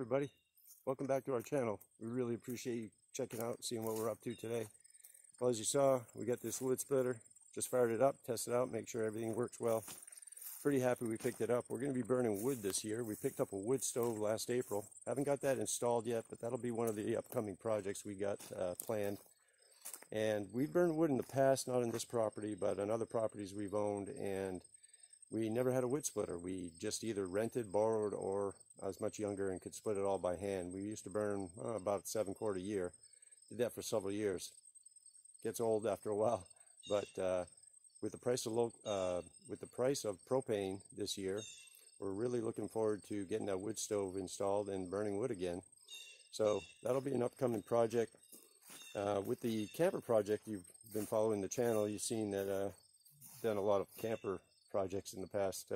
everybody, welcome back to our channel. We really appreciate you checking out, seeing what we're up to today. Well, as you saw, we got this wood splitter, just fired it up, tested it out, make sure everything works well. Pretty happy we picked it up. We're going to be burning wood this year. We picked up a wood stove last April. Haven't got that installed yet, but that'll be one of the upcoming projects we got planned. And we've burned wood in the past, not on this property, but on other properties we've owned, and we never had a wood splitter. We just either rented, borrowed, or I was much younger and could split it all by hand. We used to burn about 7 quart a year. Did that for several years. Gets old after a while, but with the price of propane this year, we're really looking forward to getting that wood stove installed and burning wood again. So that'll be an upcoming project. With the camper project, you've been following the channel. You've seen that I've done a lot of camper projects in the past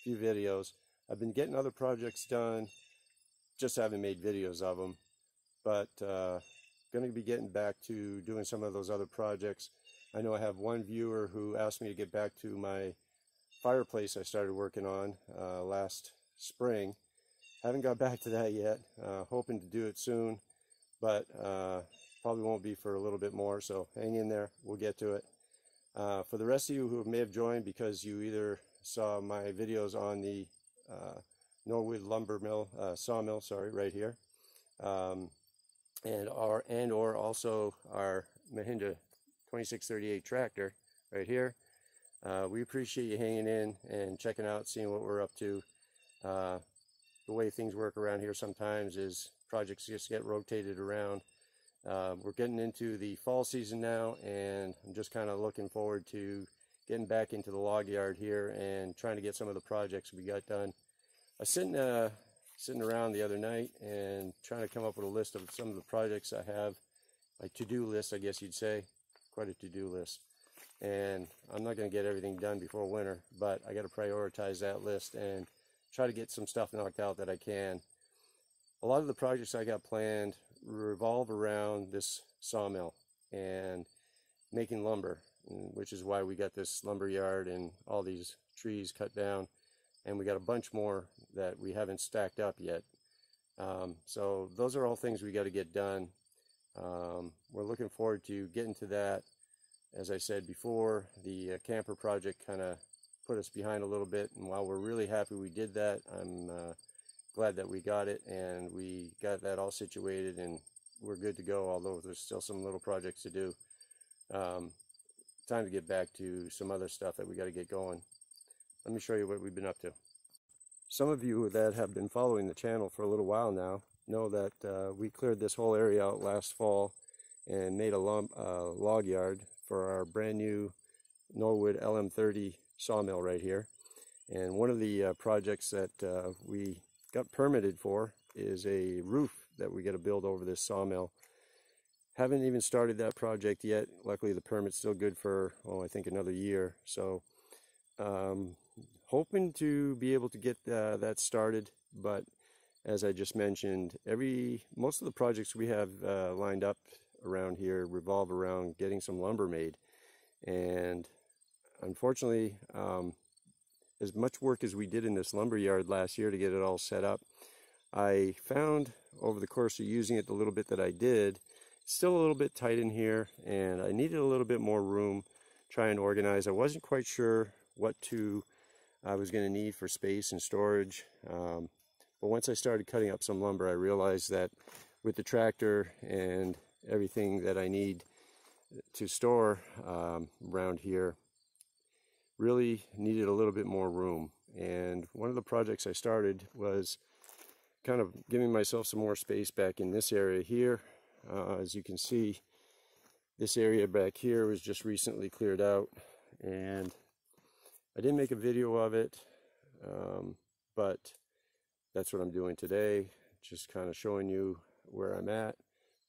few videos. I've been getting other projects done, just haven't made videos of them, but going to be getting back to doing some of those other projects. I know I have one viewer who asked me to get back to my fireplace I started working on last spring. Haven't got back to that yet, hoping to do it soon, but probably won't be for a little bit more, so hang in there, we'll get to it. For the rest of you who may have joined because you either saw my videos on the Norwood lumber mill, sawmill, sorry, right here, and or also our Mahindra 2638 tractor right here, we appreciate you hanging in and checking out, seeing what we're up to. The way things work around here sometimes is projects just get rotated around. We're getting into the fall season now, and I'm just kind of looking forward to getting back into the log yard here and trying to get some of the projects we got done. I was sitting around the other night and trying to come up with a list of some of the projects I have, like to-do list, I guess you'd say, quite a to-do list. And I'm not going to get everything done before winter, but I got to prioritize that list and try to get some stuff knocked out that I can. A lot of the projects I got planned revolve around this sawmill and making lumber, which is why we got this lumber yard and all these trees cut down, and we got a bunch more that we haven't stacked up yet. So those are all things we got to get done. We're looking forward to getting to that. As I said before, the camper project kind of put us behind a little bit, and while we're really happy we did that, I'm glad that we got it and we got that all situated and we're good to go, although there's still some little projects to do. Time to get back to some other stuff that we got to get going. Let me show you what we've been up to. Some of you that have been following the channel for a little while now know that we cleared this whole area out last fall and made a log yard for our brand new Norwood LM30 sawmill right here. And one of the projects that we got permitted for is a roof that we got to build over this sawmill. Haven't even started that project yet. Luckily the permit's still good for, I think another year. So hoping to be able to get that started, but as I just mentioned, most of the projects we have lined up around here revolve around getting some lumber made. And unfortunately, as much work as we did in this lumber yard last year to get it all set up, I found over the course of using it, the little bit that I did, still a little bit tight in here, and I needed a little bit more room, try and organize. I wasn't quite sure what I was going to need for space and storage, but once I started cutting up some lumber, I realized that with the tractor and everything that I need to store around here, really needed a little bit more room. And one of the projects I started was kind of giving myself some more space back in this area here. As you can see, this area back here was just recently cleared out, and I didn't make a video of it, but that's what I'm doing today, just kind of showing you where I'm at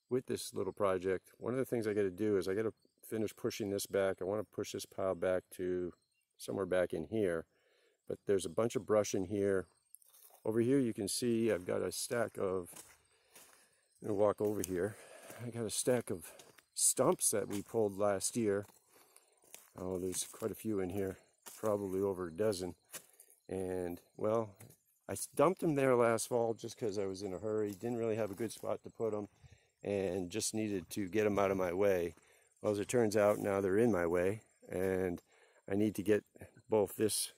with this little project. One of the things I got to do is I got to finish pushing this back. I want to push this pile back to somewhere back in here, but there's a bunch of brush in here. Over here you can see I've got a stack of, I'm gonna walk over here, I got a stack of stumps that we pulled last year. Oh, there's quite a few in here, probably over a dozen. And well, I dumped them there last fall just because I was in a hurry, didn't really have a good spot to put them, and just needed to get them out of my way. Well, as it turns out, now they're in my way, and I need to get both this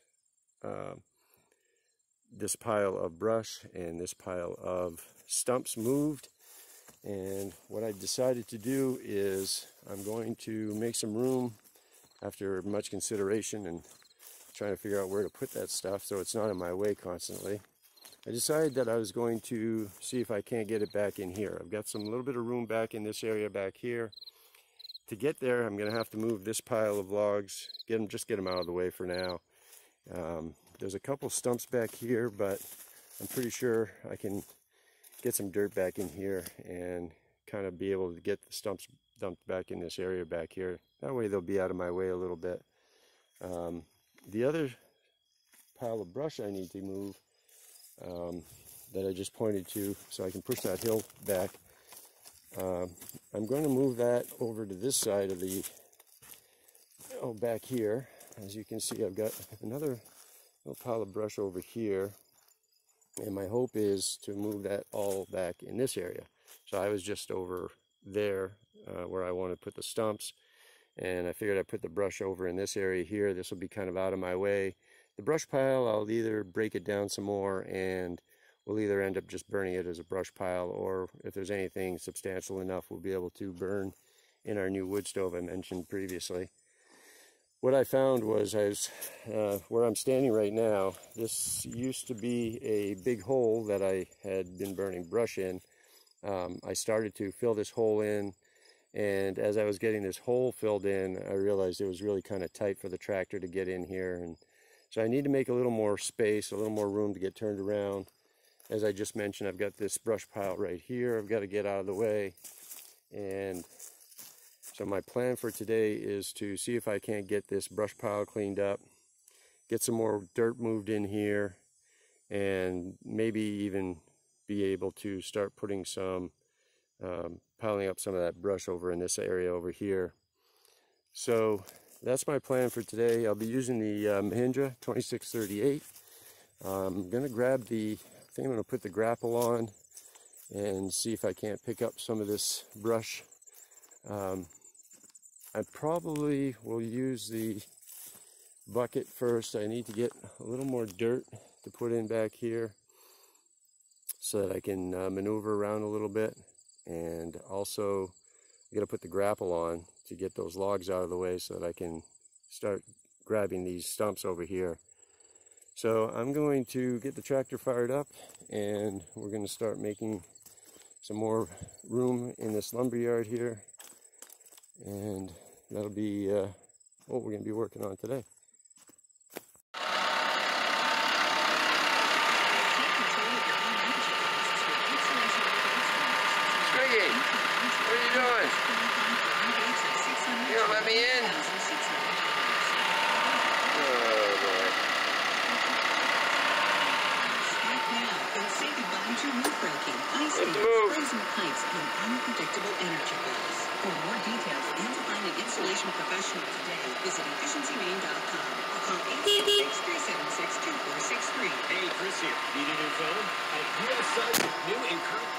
this pile of brush and this pile of stumps moved. And what I decided to do is I'm going to make some room after much consideration and trying to figure out where to put that stuff so it's not in my way constantly. I decided that I was going to see if I can't get it back in here. I've got some little bit of room back in this area back here. To get there, I'm going to have to move this pile of logs, just get them out of the way for now. There's a couple stumps back here, but I'm pretty sure I can get some dirt back in here and kind of be able to get the stumps dumped back in this area back here. That way they'll be out of my way a little bit. The other pile of brush I need to move that I just pointed to so I can push that hill back, I'm going to move that over to this side of the, back here. As you can see, I've got another little pile of brush over here, and my hope is to move that all back in this area. So I was just over there where I want to put the stumps, and I figured I'd put the brush over in this area here. This will be kind of out of my way. The brush pile, I'll either break it down some more and we'll either end up just burning it as a brush pile, or if there's anything substantial enough, we'll be able to burn in our new wood stove I mentioned previously. What I found was, where I'm standing right now, this used to be a big hole that I had been burning brush in. I started to fill this hole in, and as I was getting this hole filled in, I realized it was really kind of tight for the tractor to get in here, and so I need to make a little more space, a little more room to get turned around. As I just mentioned, I've got this brush pile right here I've got to get out of the way, and so my plan for today is to see if I can't get this brush pile cleaned up, get some more dirt moved in here, and maybe even be able to start putting some, piling up some of that brush over in this area over here. So that's my plan for today. I'll be using the Mahindra 2638. I'm going to grab the, I think I'm going to put the Grapple on and see if I can't pick up some of this brush. I probably will use the bucket first. I need to get a little more dirt to put in back here so that I can maneuver around a little bit. And also, I got to put the Grapple on to get those logs out of the way so that I can start grabbing these stumps over here. So I'm going to get the tractor fired up, and we're going to start making some more room in this lumber yard here. And that'll be what we're going to be working on today. Squiggy, what are you doing? You don't let me in? Oh boy. Say goodbye to roof breaking, ice skating, frozen pipes, and unpredictable energy bills. For more details and to find an installation professional today, visit efficiencymain.com or call 866-376-2463. Hey, Chris here. Need a new phone? At US Cellular, new and current.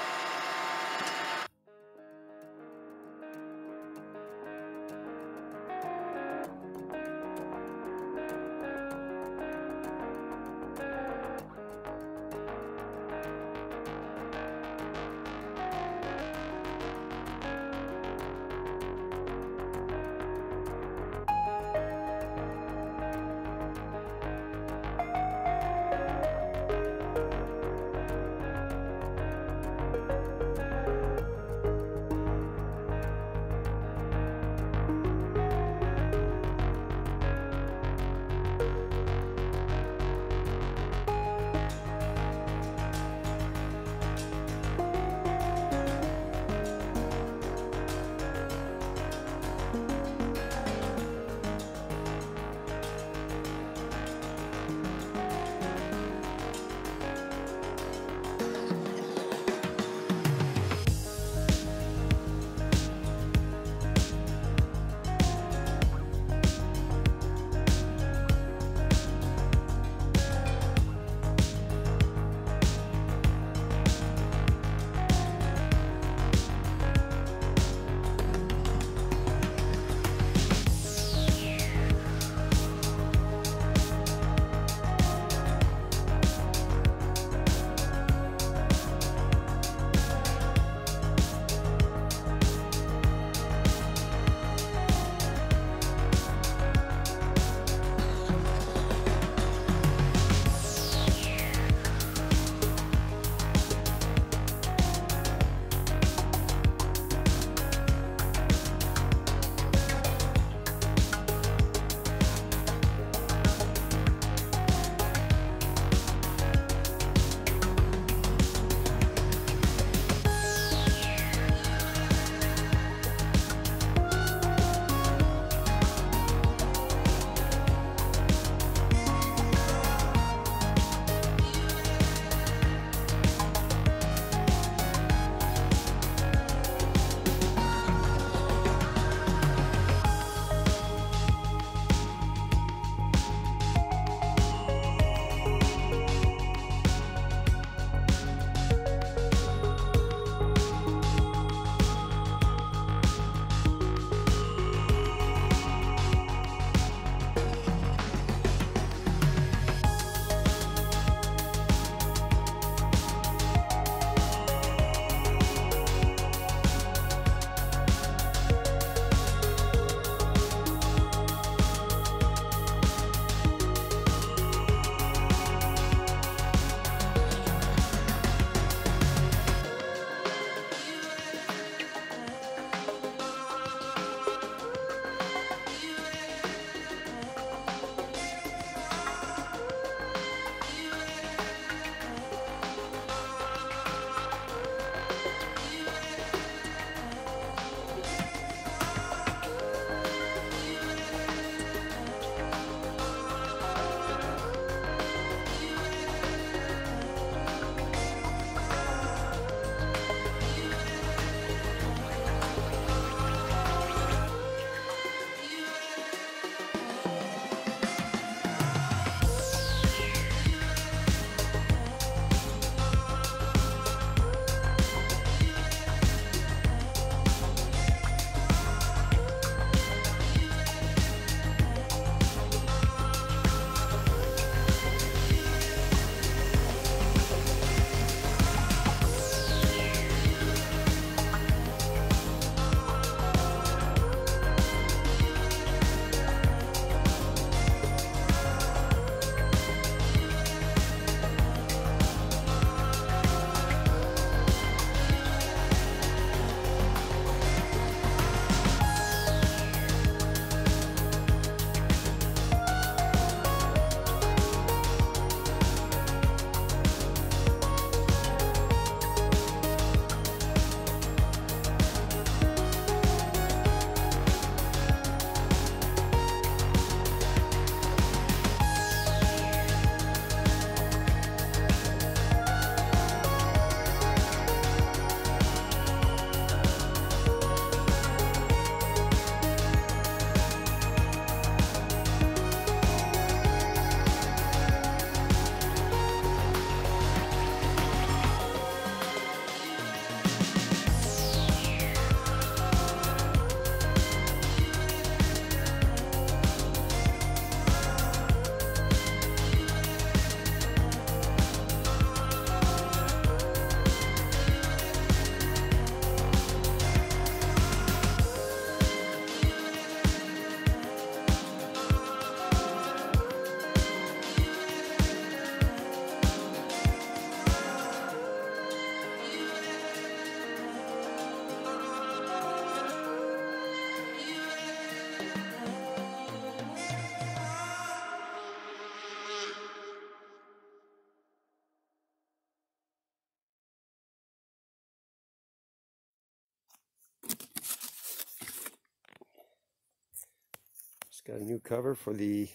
Got a new cover for the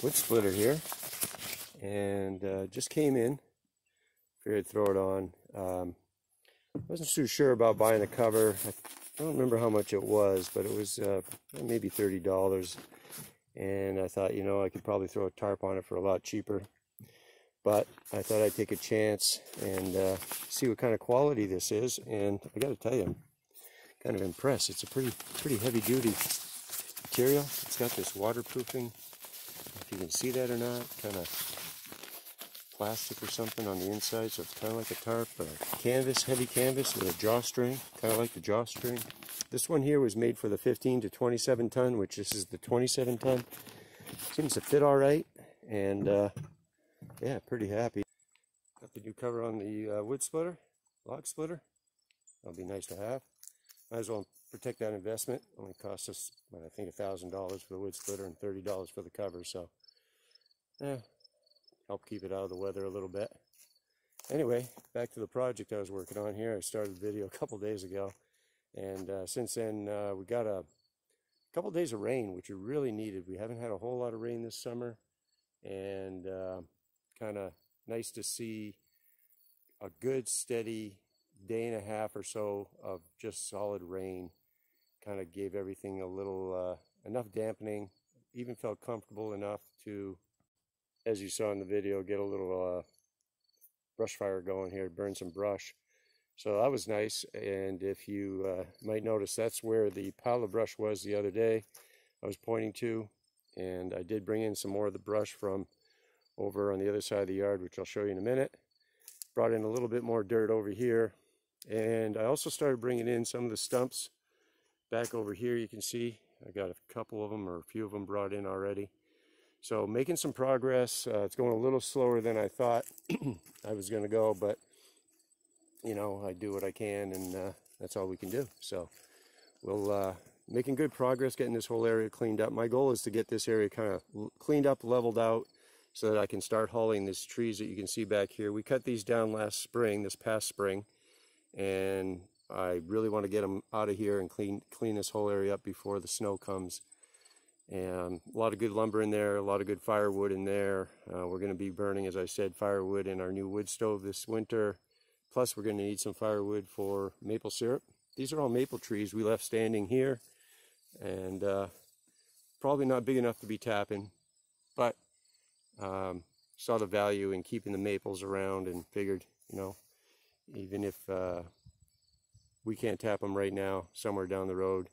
wood splitter here, and just came in. Figured I'd throw it on. Wasn't too sure about buying a cover. I don't remember how much it was, but it was maybe $30. And I thought, you know, I could probably throw a tarp on it for a lot cheaper. But I thought I'd take a chance and see what kind of quality this is. And I got to tell you, I'm kind of impressed. It's a pretty heavy-duty material. It's got this waterproofing, if you can see that or not, kind of plastic or something on the inside, so it's kind of like a tarp, canvas, heavy canvas with a drawstring, kind of like the drawstring. This one here was made for the 15 to 27 ton, which this is the 27 ton. Seems to fit all right, and yeah, pretty happy. Got the new cover on the wood splitter, log splitter. That'll be nice to have. Might as well protect that investment. Only cost us, I think, $1,000 for the wood splitter and $30 for the cover, so yeah, help keep it out of the weather a little bit. Anyway, back to the project I was working on here. I started the video a couple days ago, and since then we got a couple days of rain, which we really needed. We haven't had a whole lot of rain this summer, and kind of nice to see a good steady day and a half or so of just solid rain. Kind of gave everything a little enough dampening, even felt comfortable enough to, as you saw in the video, get a little brush fire going here, burn some brush. So that was nice. And if you might notice, that's where the pile of brush was the other day I was pointing to. And I did bring in some more of the brush from over on the other side of the yard, which I'll show you in a minute. Brought in a little bit more dirt over here. And I also started bringing in some of the stumps back over here. You can see I got a couple of them, or a few of them, brought in already. So making some progress. It's going a little slower than I thought I was going to go, but you know, I do what I can, and that's all we can do. So we'll making good progress getting this whole area cleaned up. My goal is to get this area kind of cleaned up, leveled out, so that I can start hauling these trees that you can see back here. We cut these down last spring, this past spring, and I really want to get them out of here and clean this whole area up before the snow comes. And a lot of good lumber in there, a lot of good firewood in there. We're going to be burning, as I said, firewood in our new wood stove this winter. Plus, we're going to need some firewood for maple syrup. These are all maple trees we left standing here, and probably not big enough to be tapping, but saw the value in keeping the maples around and figured, you know, even if we can't tap them right now, somewhere down the road,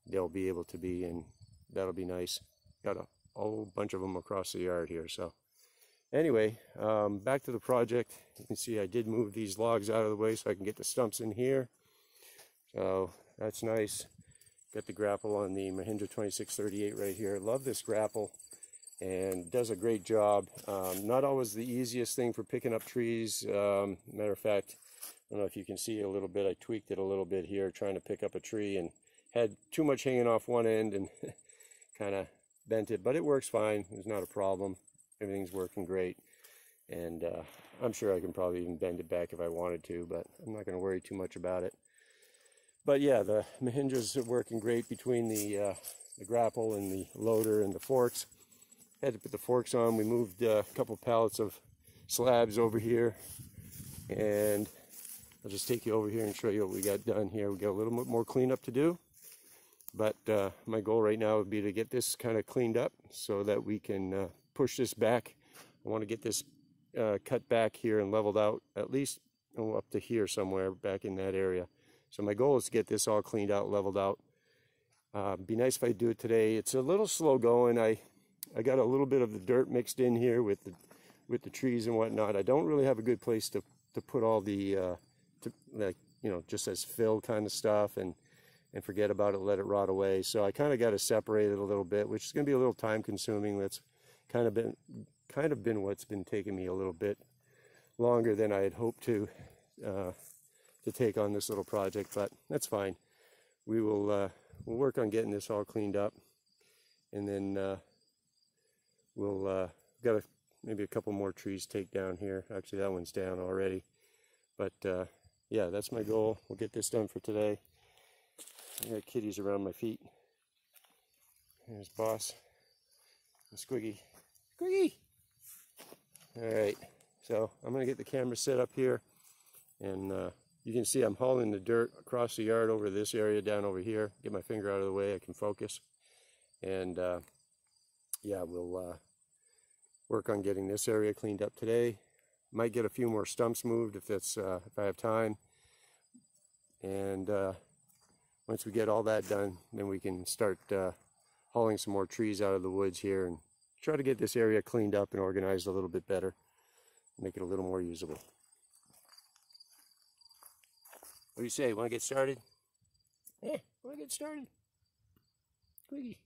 they'll be able to be, and that'll be nice. Got a whole bunch of them across the yard here. So anyway, back to the project. You can see I did move these logs out of the way so I can get the stumps in here. So that's nice. Got the grapple on the Mahindra 2638 right here. Love this grapple, and does a great job. Not always the easiest thing for picking up trees. Matter of fact, I don't know if you can see a little bit, I tweaked it a little bit here trying to pick up a tree, and had too much hanging off one end and kind of bent it, but it works fine. There's not a problem. Everything's working great, and I'm sure I can probably even bend it back if I wanted to, but I'm not going to worry too much about it. But yeah, the Mahindras are working great between the grapple and the loader and the forks. Had to put the forks on. We moved a couple pallets of slabs over here, and I'll just take you over here and show you what we got done here. We got a little bit more cleanup to do, but my goal right now would be to get this kind of cleaned up so that we can push this back. I want to get this cut back here and leveled out, at least up to here somewhere, back in that area. So my goal is to get this all cleaned out, leveled out. Be nice if I do it today. It's a little slow going. I got a little bit of the dirt mixed in here with the trees and whatnot. I don't really have a good place to put all the like, you know, just as fill kind of stuff, and forget about it, let it rot away. So I kind of got to separate it a little bit, which is going to be a little time consuming. That's kind of been what's been taking me a little bit longer than I had hoped to take on this little project, but that's fine. We'll work on getting this all cleaned up, and then we'll got maybe a couple more trees to take down here. Actually, that one's down already, but yeah, that's my goal. We'll get this done for today. I got kitties around my feet. There's Boss and Squiggy. Squiggy! Alright, so I'm going to get the camera set up here, and you can see I'm hauling the dirt across the yard over this area down over here. Get my finger out of the way, I can focus. And yeah, we'll work on getting this area cleaned up today. Might get a few more stumps moved if I have time. And once we get all that done, then we can start hauling some more trees out of the woods here and try to get this area cleaned up and organized a little bit better. Make it a little more usable. What do you say? Want to get started? Yeah, want to get started? Squiggy.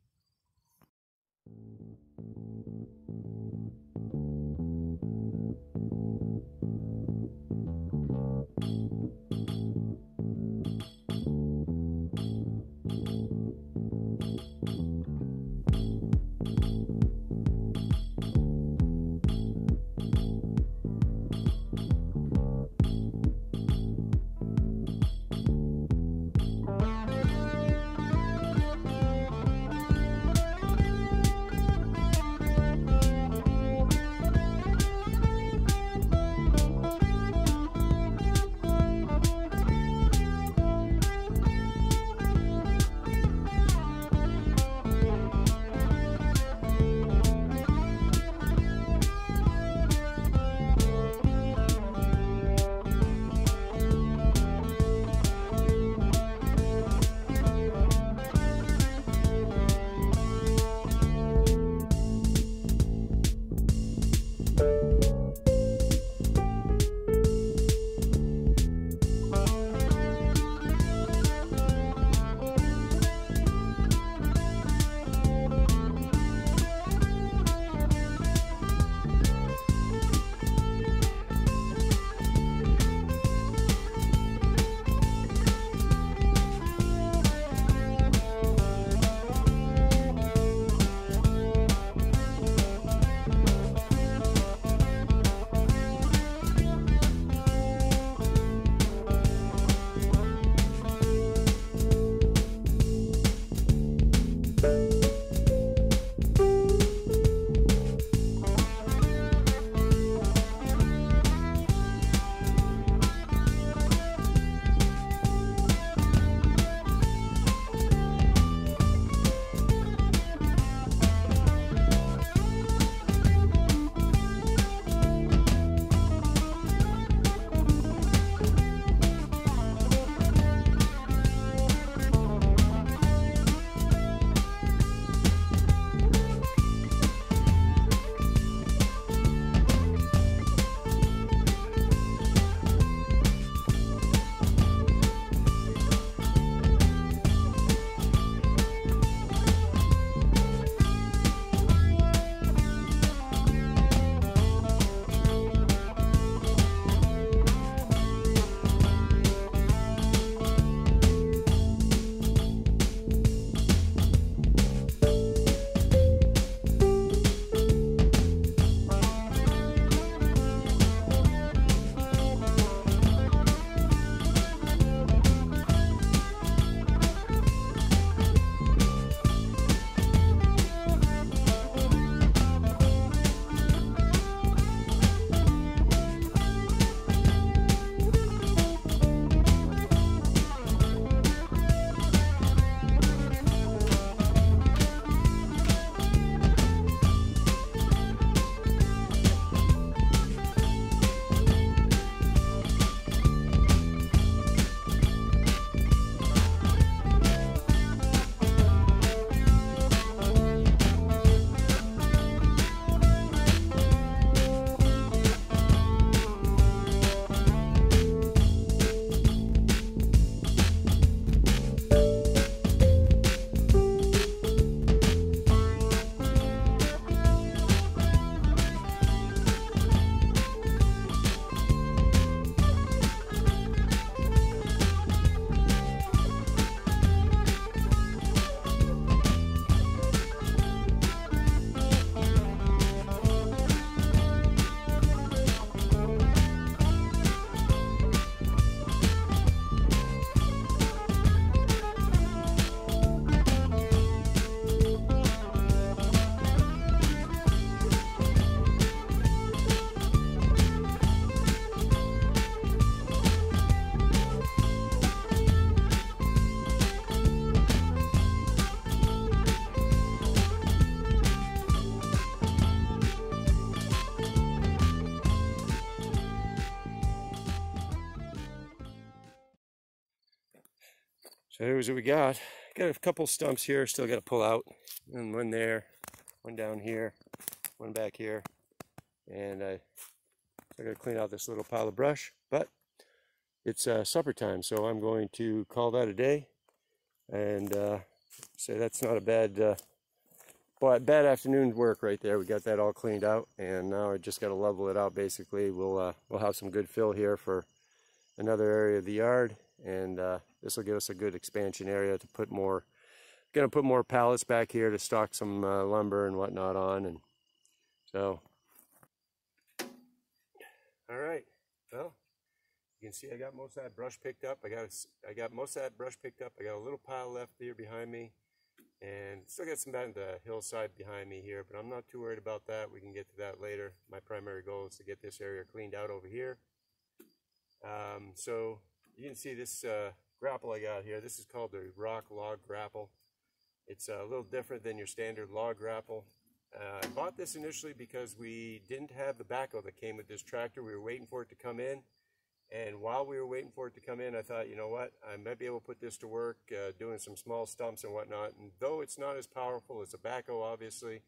So here's what we got. Got a couple stumps here, still got to pull out. And one there, one down here, one back here. And I got to clean out this little pile of brush. But it's supper time, so I'm going to call that a day. And say that's not a bad afternoon work right there. We got that all cleaned out, and now I just got to level it out. Basically, we'll have some good fill here for another area of the yard, and this will give us a good expansion area to put more. Gonna put more pallets back here to stock some lumber and whatnot on, and so. All right. Well, you can see I got most of that brush picked up. I got most of that brush picked up. I got a little pile left here behind me. And still got some back on the hillside behind me here, but I'm not too worried about that. We can get to that later. My primary goal is to get this area cleaned out over here. So you can see this grapple I got here. This is called the rock log grapple. It's a little different than your standard log grapple. I bought this initially because we didn't have the backhoe that came with this tractor. We were waiting for it to come in. And while we were waiting for it to come in, I thought, you know what, I might be able to put this to work doing some small stumps and whatnot. And though it's not as powerful as a backhoe, obviously,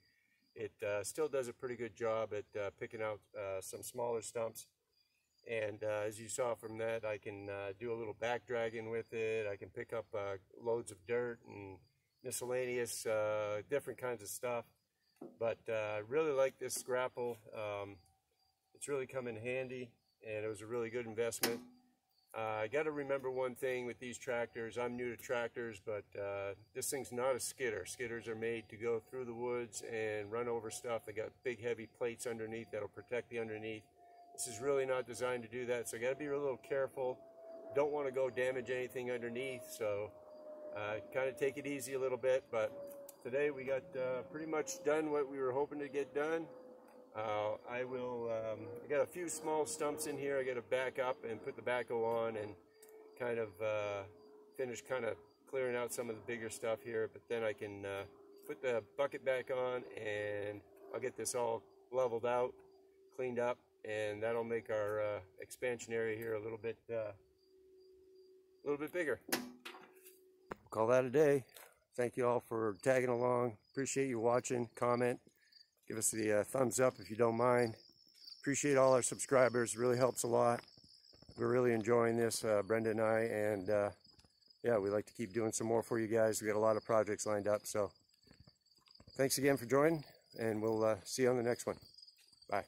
it still does a pretty good job at picking out some smaller stumps. And as you saw from that, I can do a little back dragging with it. I can pick up loads of dirt and miscellaneous different kinds of stuff. But I really like this grapple. It's really come in handy. And it was a really good investment. I got to remember one thing with these tractors. I'm new to tractors, but this thing's not a skidder. Skidders are made to go through the woods and run over stuff. They got big heavy plates underneath that'll protect the underneath. This is really not designed to do that, so I got to be a little careful. Don't want to go damage anything underneath, so kind of take it easy a little bit. But today we got pretty much done what we were hoping to get done. I got a few small stumps in here. I got to back up and put the backhoe on and kind of finish kind of clearing out some of the bigger stuff here. But then I can put the bucket back on, and I'll get this all leveled out, cleaned up, and that'll make our expansion area here a little bit bigger. We'll call that a day. Thank you all for tagging along. Appreciate you watching. Comment. Give us the thumbs up if you don't mind. Appreciate all our subscribers. Really helps a lot. We're really enjoying this, Brenda and I, and yeah, we like to keep doing some more for you guys. We got a lot of projects lined up, so thanks again for joining, and we'll see you on the next one. Bye.